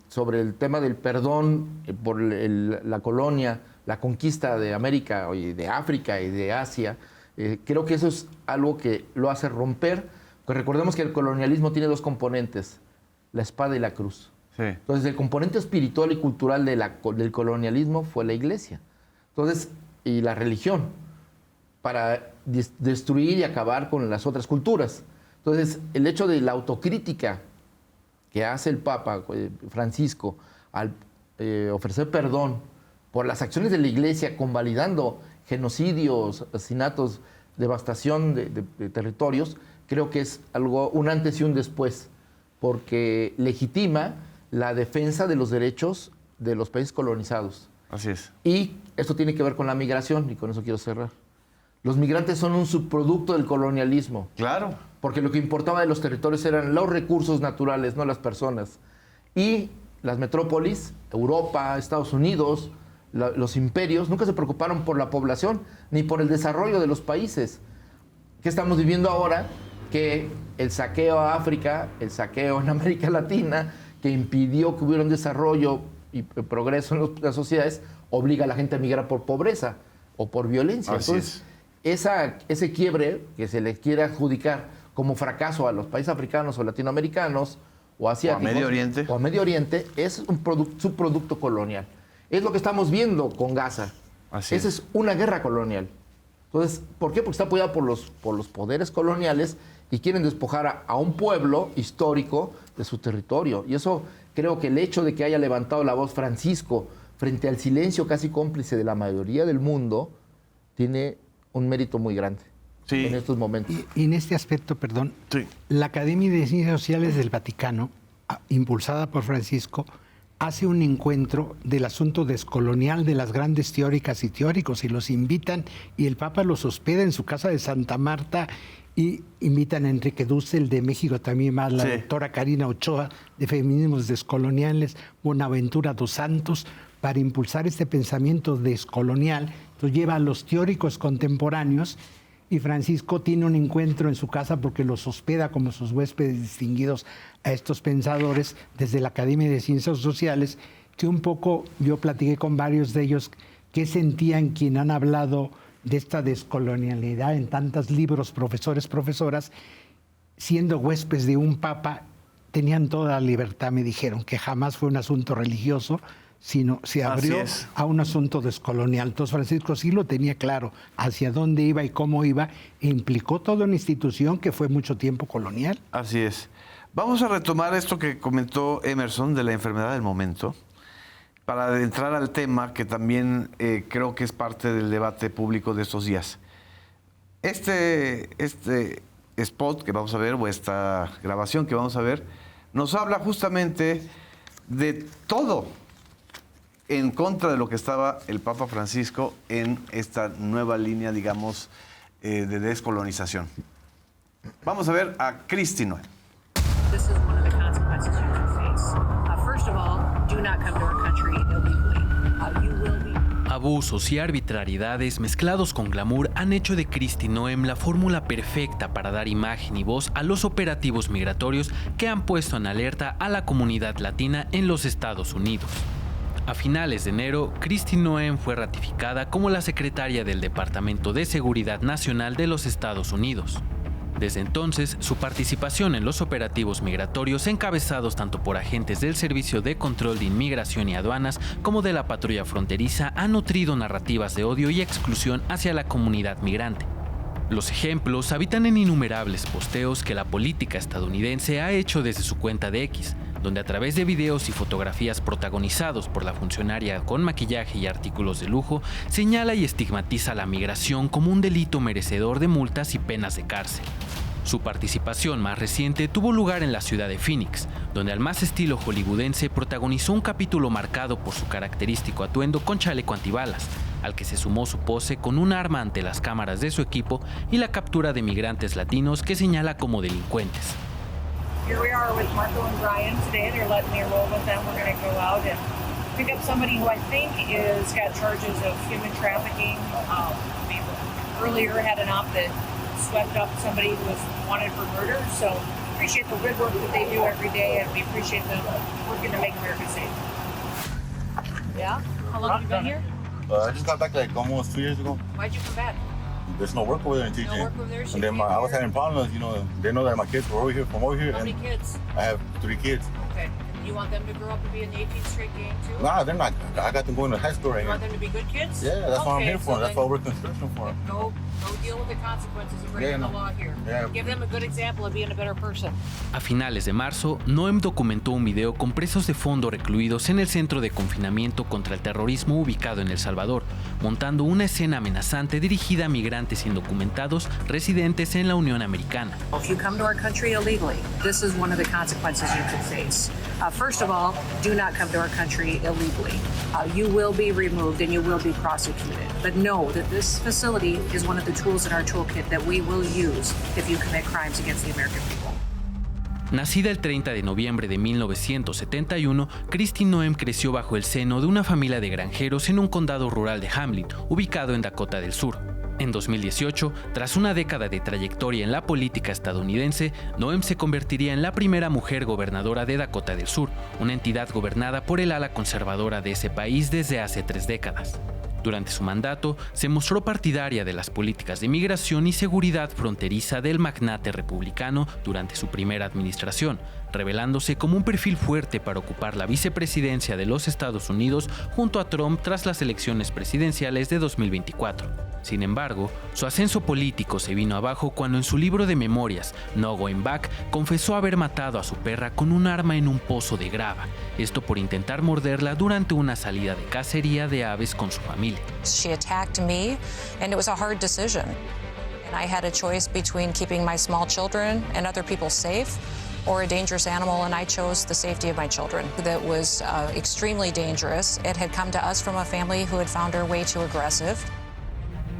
sobre el tema del perdón por la colonia, la conquista de América, y de África y de Asia, creo que eso es algo que lo hace romper. Pues recordemos que el colonialismo tiene dos componentes, la espada y la cruz. Sí. Entonces, el componente espiritual y cultural del colonialismo fue la iglesia. Entonces, y la religión, para destruir y acabar con las otras culturas. Entonces, el hecho de la autocrítica que hace el Papa Francisco al ofrecer perdón por las acciones de la iglesia, convalidando genocidios, asesinatos, devastación de territorios, creo que es un antes y un después, porque legitima la defensa de los derechos de los países colonizados. Así es. Y esto tiene que ver con la migración, y con eso quiero cerrar. Los migrantes son un subproducto del colonialismo. Claro. Porque lo que importaba de los territorios eran los recursos naturales, no las personas. Y las metrópolis, Europa, Estados Unidos, los imperios, nunca se preocuparon por la población ni por el desarrollo de los países. ¿Qué estamos viviendo ahora? Que el saqueo a África, el saqueo en América Latina, que impidió que hubiera un desarrollo y progreso en las sociedades, obliga a la gente a migrar por pobreza o por violencia. Así Entonces, ese quiebre que se le quiere adjudicar como fracaso a los países africanos o latinoamericanos o asiáticos, o a Medio Oriente, es un subproducto colonial. Es lo que estamos viendo con Gaza. Así Esa es una guerra colonial. Entonces, ¿por qué? Porque está apoyada por los poderes coloniales y quieren despojar a un pueblo histórico de su territorio. Y eso creo que el hecho de que haya levantado la voz Francisco frente al silencio casi cómplice de la mayoría del mundo tiene un mérito muy grande en estos momentos. Y en este aspecto, perdón, sí. La Academia de Ciencias Sociales del Vaticano, impulsada por Francisco, hace un encuentro del asunto descolonial de las grandes teóricas y teóricos y los invitan y el Papa los hospeda en su casa de Santa Marta y invitan a Enrique Dussel de México también más, la doctora Karina Ochoa de Feminismos Descoloniales, Bonaventura dos Santos, para impulsar este pensamiento descolonial. Entonces lleva a los teóricos contemporáneos y Francisco tiene un encuentro en su casa porque los hospeda como sus huéspedes distinguidos a estos pensadores desde la Academia de Ciencias Sociales, que un poco yo platiqué con varios de ellos qué sentían quien han hablado de esta descolonialidad en tantos libros, profesores, profesoras, siendo huéspedes de un papa, tenían toda la libertad, me dijeron, que jamás fue un asunto religioso, sino se abrió a un asunto descolonial. Entonces Francisco sí lo tenía claro, hacia dónde iba y cómo iba, e implicó toda una institución que fue mucho tiempo colonial. Así es. Vamos a retomar esto que comentó Emerson de la enfermedad del momento, para entrar al tema que también creo que es parte del debate público de estos días. Este spot que vamos a ver, o esta grabación que vamos a ver, nos habla justamente de todo en contra de lo que estaba el Papa Francisco en esta nueva línea, digamos, de descolonización. Vamos a ver a Kristi Noem. This is one of the consequences you can face. First of all, do not come to our country illegally. You will be... Abusos y arbitrariedades mezclados con glamour han hecho de Kristi Noem la fórmula perfecta para dar imagen y voz a los operativos migratorios que han puesto en alerta a la comunidad latina en los Estados Unidos. A finales de enero, Kristi Noem fue ratificada como la secretaria del Departamento de Seguridad Nacional de los Estados Unidos. Desde entonces, su participación en los operativos migratorios encabezados tanto por agentes del Servicio de Control de Inmigración y Aduanas como de la Patrulla Fronteriza ha nutrido narrativas de odio y exclusión hacia la comunidad migrante. Los ejemplos habitan en innumerables posteos que la política estadounidense ha hecho desde su cuenta de X, donde a través de videos y fotografías protagonizados por la funcionaria con maquillaje y artículos de lujo, señala y estigmatiza la migración como un delito merecedor de multas y penas de cárcel. Su participación más reciente tuvo lugar en la ciudad de Phoenix, donde al más estilo hollywoodense protagonizó un capítulo marcado por su característico atuendo con chaleco antibalas, al que se sumó su pose con un arma ante las cámaras de su equipo y la captura de migrantes latinos que señala como delincuentes. Here we are with Marco and Brian today. They're letting me roll with them. We're going to go out and pick up somebody who I think is got charges of human trafficking. We earlier had an op that swept up somebody who was wanted for murder. So appreciate the good work that they do every day, and we appreciate them working to make America safe. Yeah? How long have you been here? I just got back like almost 2 years ago. Why'd you come back? There's no work over there in TJ. No work over there? And then I was having problems, they know that my kids were over here, from over here. How many kids? I have 3 kids. Okay. You want them to grow up to be in the 18th straight gang too? Nah, they're not. I got them going to high school right You now. want them to be good kids? Yeah, that's what I'm here for. so That's then why we're construction for them. Go deal with the consequences of breaking the law here. Yeah. Give them a good example of being a better person. A finales de marzo, Noem documentó un video con presos de fondo recluidos en el centro de confinamiento contra el terrorismo ubicado en El Salvador, montando una escena amenazante dirigida a migrantes indocumentados residentes en la Unión Americana. If you come to our country illegally, this is one of the consequences you could face. First of all, do not come to our country illegally. You will be removed and you will be prosecuted. But know that this facility is one of the tools in our toolkit that we will use if you commit crimes against the American people. Nacida el 30 de noviembre de 1971, Kristi Noem creció bajo el seno de una familia de granjeros en un condado rural de Hamlin, ubicado en Dakota del Sur. En 2018, tras una década de trayectoria en la política estadounidense, Noem se convertiría en la primera mujer gobernadora de Dakota del Sur, una entidad gobernada por el ala conservadora de ese país desde hace 3 décadas. Durante su mandato, se mostró partidaria de las políticas de migración y seguridad fronteriza del magnate republicano durante su primera administración, revelándose como un perfil fuerte para ocupar la vicepresidencia de los Estados Unidos junto a Trump tras las elecciones presidenciales de 2024. Sin embargo, su ascenso político se vino abajo cuando en su libro de memorias, No Going Back, confesó haber matado a su perra con un arma en un pozo de grava, esto por intentar morderla durante una salida de cacería de aves con su familia. She attacked me, and it was a hard decision. And I had a choice between keeping my small children and other people safe or a dangerous animal, and I chose the safety of my children. That was extremely dangerous. It had come to us from a family who had found her way too aggressive.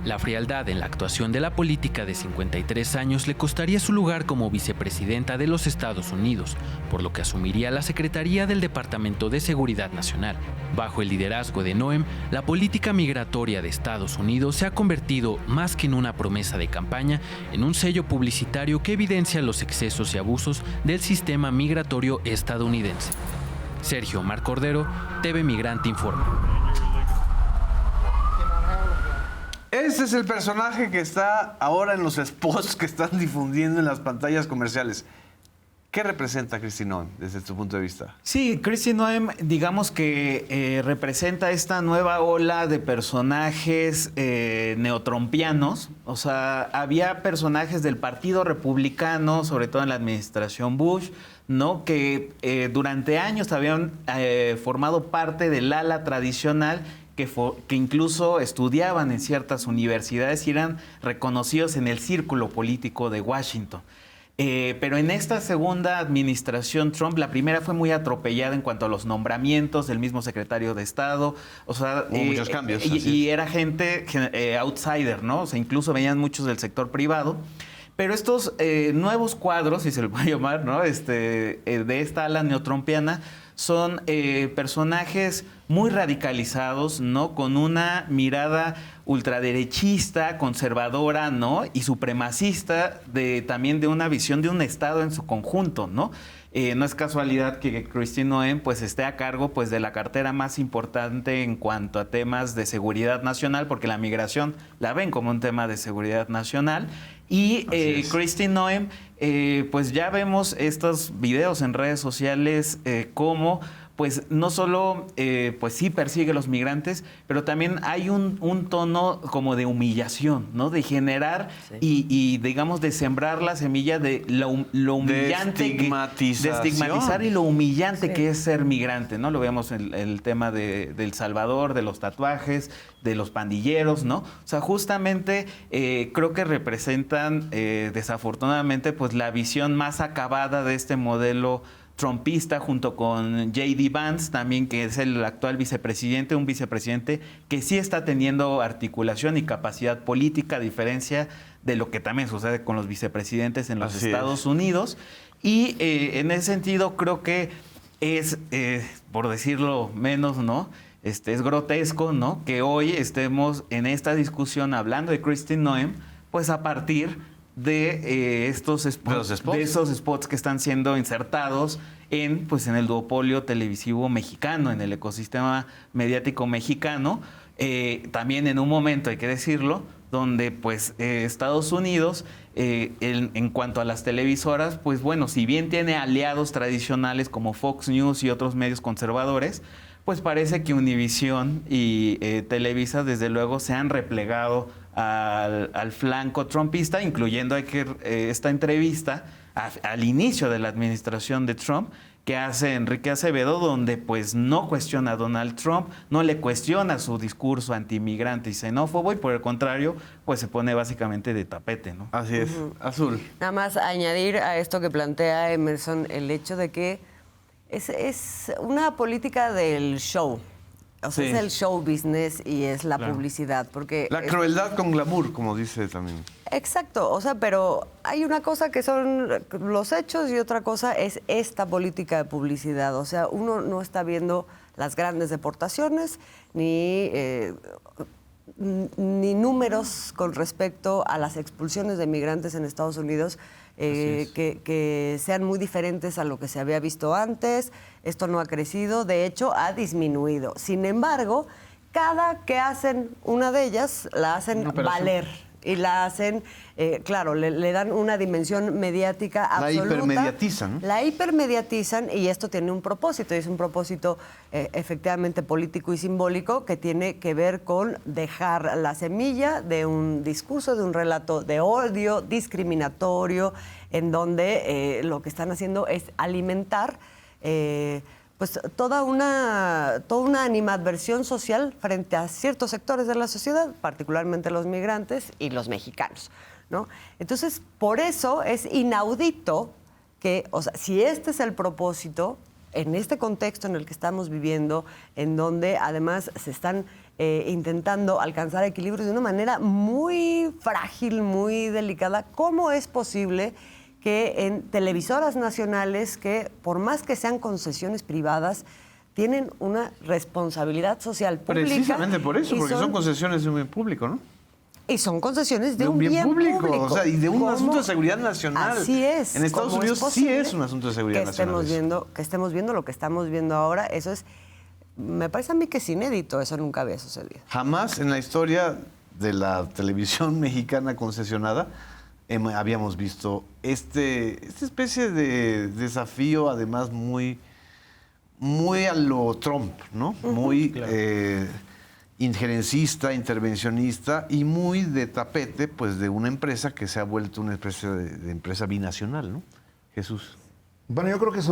La frialdad en la actuación de la política de 53 años le costaría su lugar como vicepresidenta de los Estados Unidos, por lo que asumiría la Secretaría del Departamento de Seguridad Nacional. Bajo el liderazgo de Noem, la política migratoria de Estados Unidos se ha convertido, más que en una promesa de campaña, en un sello publicitario que evidencia los excesos y abusos del sistema migratorio estadounidense. Sergio Omar Cordero, TV Migrante Informa. Este es el personaje que está ahora en los spots que están difundiendo en las pantallas comerciales. ¿Qué representa Kristi Noem desde tu punto de vista? Sí, Kristi Noem, digamos que representa esta nueva ola de personajes neotrompianos. O sea, había personajes del Partido Republicano, sobre todo en la administración Bush, ¿no? Que durante años habían formado parte del ala tradicional que incluso estudiaban en ciertas universidades y eran reconocidos en el círculo político de Washington. Pero en esta segunda administración Trump, la primera fue muy atropellada en cuanto a los nombramientos del mismo secretario de Estado. O sea, hubo muchos cambios. Y era gente outsider, ¿no? O sea, incluso venían muchos del sector privado. Pero estos nuevos cuadros, si se les puede llamar, ¿no? De esta ala neotrumpiana, son personajes muy radicalizados, ¿no? Con una mirada ultraderechista, conservadora, ¿no? Y supremacista, también de una visión de un Estado en su conjunto, ¿no? no es casualidad que Kristi Noem pues esté a cargo pues de la cartera más importante en cuanto a temas de seguridad nacional, porque la migración la ven como un tema de seguridad nacional. Y Kristi Noem, pues ya vemos estos videos en redes sociales como pues no solo pues sí persigue a los migrantes, pero también hay un tono como de humillación, ¿no? De generar y digamos de sembrar la semilla de lo humillante, de estigmatizar y lo humillante que es ser migrante, ¿no? Lo vemos en el tema de El Salvador, de los tatuajes, de los pandilleros, ¿no? O sea, justamente creo que representan desafortunadamente pues la visión más acabada de este modelo trumpista, junto con J.D. Vance también, que es el actual vicepresidente, un vicepresidente que sí está teniendo articulación y capacidad política, a diferencia de lo que también sucede con los vicepresidentes en los Estados Unidos. Y en ese sentido creo que es, por decirlo menos, ¿no? Es grotesco, ¿no? Que hoy estemos en esta discusión hablando de Kristi Noem, pues a partir de estos spots, de esos spots que están siendo insertados en el duopolio televisivo mexicano, en el ecosistema mediático mexicano, también en un momento, hay que decirlo, donde pues Estados Unidos, en cuanto a las televisoras, pues bueno, si bien tiene aliados tradicionales como Fox News y otros medios conservadores, pues parece que Univisión y Televisa desde luego se han replegado al flanco trumpista, incluyendo esta entrevista al inicio de la administración de Trump que hace Enrique Acevedo, donde pues no cuestiona a Donald Trump, no le cuestiona su discurso antimigrante y xenófobo, y por el contrario, pues se pone básicamente de tapete, ¿no? Así es. Azul. Nada más añadir a esto que plantea Emerson el hecho de que es una política del show. O sea, es el show business y es la publicidad. Porque la crueldad con glamour, como dice también. Exacto, o sea, pero hay una cosa que son los hechos y otra cosa es esta política de publicidad. O sea, uno no está viendo las grandes deportaciones ni números con respecto a las expulsiones de migrantes en Estados Unidos que sean muy diferentes a lo que se había visto antes. Esto no ha crecido, de hecho ha disminuido. Sin embargo, cada que hacen una de ellas la hacen valer y la hacen, claro, le dan una dimensión mediática absoluta. La hipermediatizan. La hipermediatizan, y esto tiene un propósito, y es un propósito efectivamente político y simbólico que tiene que ver con dejar la semilla de un discurso, de un relato de odio discriminatorio, en donde lo que están haciendo es alimentar pues toda una animadversión social frente a ciertos sectores de la sociedad, particularmente los migrantes y los mexicanos, ¿no? Entonces, por eso es inaudito que, o sea, si este es el propósito, en este contexto en el que estamos viviendo, en donde además se están intentando alcanzar equilibrios de una manera muy frágil, muy delicada, ¿cómo es posible que en televisoras nacionales, que por más que sean concesiones privadas, tienen una responsabilidad social pública? Precisamente por eso, porque son concesiones de un bien público, ¿no? Y son concesiones de un bien público. O sea, y de un asunto de seguridad nacional. Así es. En Estados Unidos sí es un asunto de seguridad nacional. Que estemos viendo lo que estamos viendo ahora, eso es, me parece a mí que es inédito, eso nunca había sucedido. Jamás en la historia de la televisión mexicana concesionada habíamos visto esta especie de desafío, además muy a lo Trump, ¿no? Muy injerencista, intervencionista y muy de tapete, pues, de una empresa que se ha vuelto una especie de empresa binacional, ¿no? Jesús. Bueno, yo creo que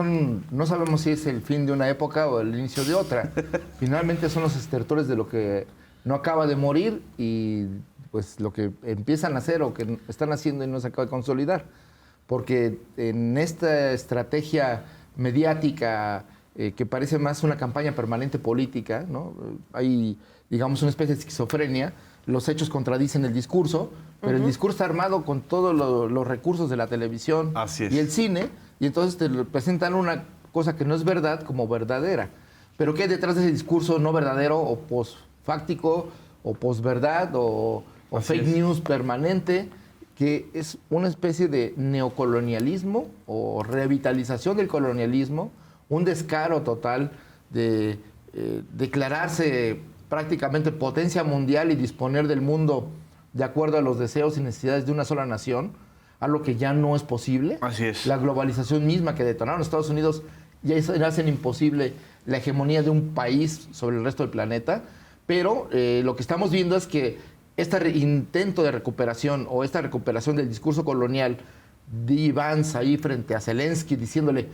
no sabemos si es el fin de una época o el inicio de otra. Finalmente son los estertores de lo que no acaba de morir y pues lo que empiezan a hacer o que están haciendo y no se acaba de consolidar. Porque en esta estrategia mediática que parece más una campaña permanente política, ¿no? Hay, digamos, una especie de esquizofrenia. Los hechos contradicen el discurso, pero el discurso está armado con todos los recursos de la televisión y el cine, y entonces te presentan una cosa que no es verdad como verdadera. Pero ¿qué hay detrás de ese discurso no verdadero o posfáctico o posverdad o fake news permanente que es una especie de neocolonialismo o revitalización del colonialismo, un descaro total de declararse prácticamente potencia mundial y disponer del mundo de acuerdo a los deseos y necesidades de una sola nación, algo que ya no es posible. Así es. La globalización misma que detonaron Estados Unidos ya hacen imposible la hegemonía de un país sobre el resto del planeta, pero lo que estamos viendo es que este intento de recuperación o esta recuperación del discurso colonial de Vance ahí frente a Zelensky diciéndole,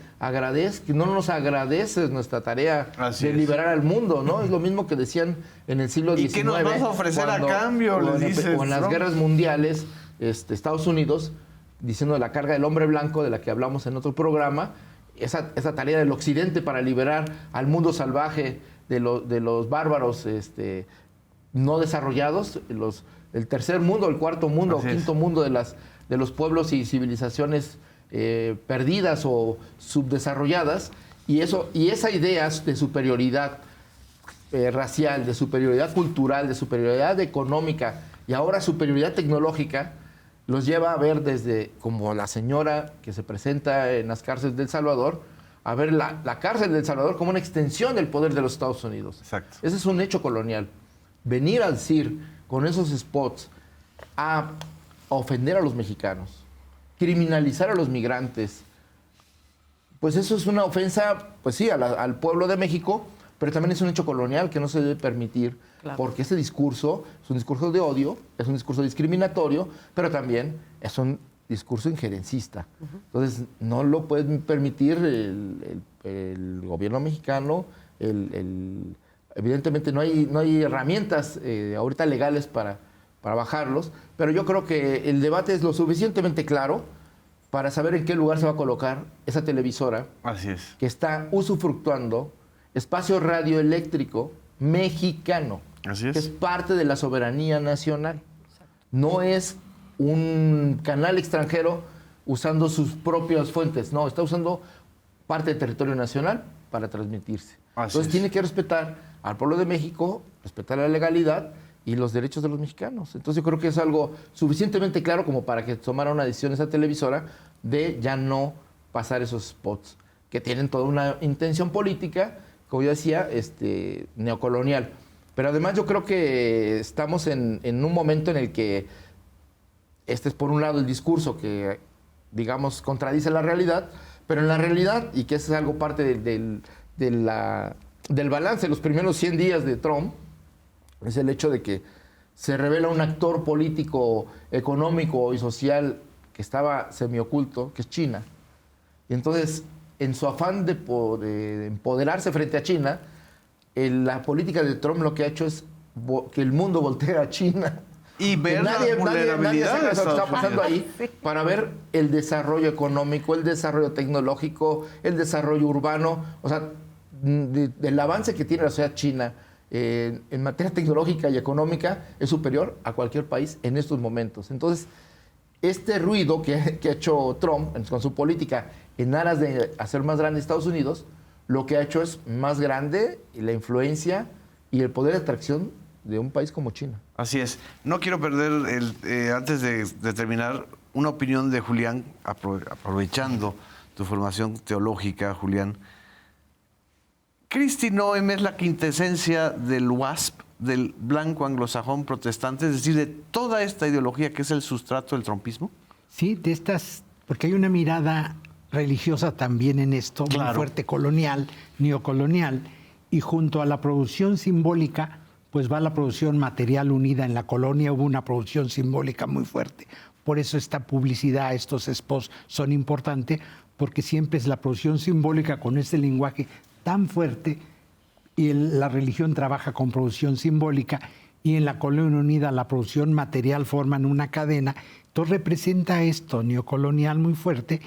no nos agradeces nuestra tarea de liberar al mundo, ¿no? Es lo mismo que decían en el siglo XIX. ¿Y qué nos vas a ofrecer a cambio? O en las guerras mundiales, Estados Unidos, diciendo la carga del hombre blanco, de la que hablamos en otro programa, esa tarea del occidente para liberar al mundo salvaje de los bárbaros no desarrollados, el tercer mundo, el cuarto mundo, Así o quinto mundo de los pueblos y civilizaciones perdidas o subdesarrolladas, y esa idea de superioridad racial, de superioridad cultural, de superioridad económica y ahora superioridad tecnológica, los lleva a ver desde, como la señora que se presenta en las cárceles de El Salvador, a ver la cárcel de El Salvador como una extensión del poder de los Estados Unidos. Exacto. Ese es un hecho colonial. Venir al CIR con esos spots a ofender a los mexicanos, criminalizar a los migrantes, pues eso es una ofensa, pues sí, al pueblo de México, pero también es un hecho colonial que no se debe permitir, claro, porque ese discurso es un discurso de odio, es un discurso discriminatorio, pero también es un discurso injerencista. Entonces, no lo puede permitir el gobierno mexicano, evidentemente no hay herramientas ahorita legales para bajarlos, pero yo creo que el debate es lo suficientemente claro para saber en qué lugar se va a colocar esa televisora. Así es. Que está usufructuando espacio radioeléctrico mexicano. Así es. Que es parte de la soberanía nacional. No es un canal extranjero usando sus propias fuentes, no, está usando parte del territorio nacional para transmitirse. Entonces tiene que respetar al pueblo de México, respetar la legalidad y los derechos de los mexicanos. Entonces yo creo que es algo suficientemente claro como para que tomara una decisión esa televisora de ya no pasar esos spots, que tienen toda una intención política, como yo decía, neocolonial. Pero además yo creo que estamos en un momento en el que este es por un lado el discurso que, digamos, contradice la realidad, pero en la realidad, y que eso es algo parte del balance de los primeros 100 días de Trump, es el hecho de que se revela un actor político, económico y social que estaba semioculto, que es China. Y entonces, en su afán de empoderarse frente a China, la política de Trump lo que ha hecho es que el mundo voltee a China. Y ver nadie la vulnerabilidad sabe lo que está pasando Unidos. ahí para ver el desarrollo económico, el desarrollo tecnológico, el desarrollo urbano, o sea, del avance que tiene la sociedad china en materia tecnológica y económica es superior a cualquier país en estos momentos. Entonces, este ruido que ha hecho Trump con su política en aras de hacer más grande Estados Unidos, lo que ha hecho es más grande la influencia y el poder de atracción de un país como China. Así es. No quiero perder, antes de terminar, una opinión de Julián, aprovechando tu formación teológica, Julián. Kristi Noem es la quintesencia del WASP, del blanco anglosajón protestante, es decir, de toda esta ideología que es el sustrato del trumpismo. Sí, de estas, porque hay una mirada religiosa también en esto, claro, muy fuerte, colonial, neocolonial, y junto a la producción simbólica, pues va la producción material unida. En la colonia hubo una producción simbólica muy fuerte. Por eso esta publicidad, estos spots son importantes, porque siempre es la producción simbólica con este lenguaje tan fuerte, y la religión trabaja con producción simbólica, y en la colonia unida la producción material forman una cadena. Entonces representa esto neocolonial muy fuerte,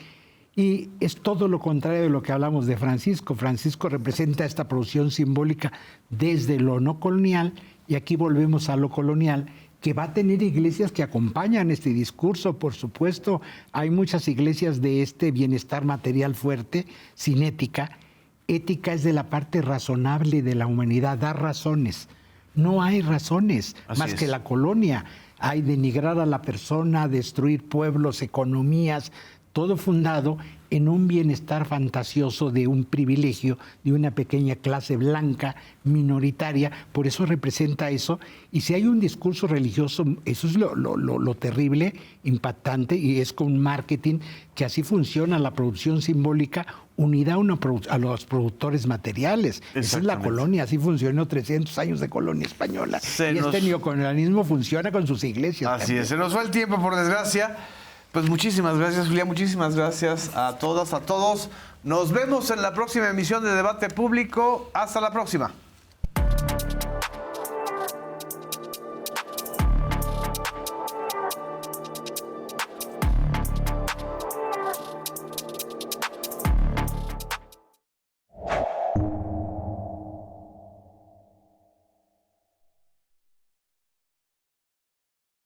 y es todo lo contrario de lo que hablamos de Francisco. Francisco representa esta producción simbólica desde lo no colonial, y aquí volvemos a lo colonial, que va a tener iglesias que acompañan este discurso, por supuesto. Hay muchas iglesias de este bienestar material fuerte, sin ética. Ética es de la parte razonable de la humanidad, dar razones. No hay razones Así más es. que la colonia. Hay denigrar a la persona, destruir pueblos, economías, todo fundado en un bienestar fantasioso de un privilegio de una pequeña clase blanca minoritaria. Por eso representa eso. Y si hay un discurso religioso, eso es lo terrible, impactante, y es con marketing que así funciona la producción simbólica unida a los productores materiales. Esa es la colonia, así funcionó 300 años de colonia española. Este neocolonialismo funciona con sus iglesias. Así también. es, se nos fue el tiempo, por desgracia. Pues muchísimas gracias, Julia, muchísimas gracias a todas, a todos. Nos vemos en la próxima emisión de Debate Público. Hasta la próxima.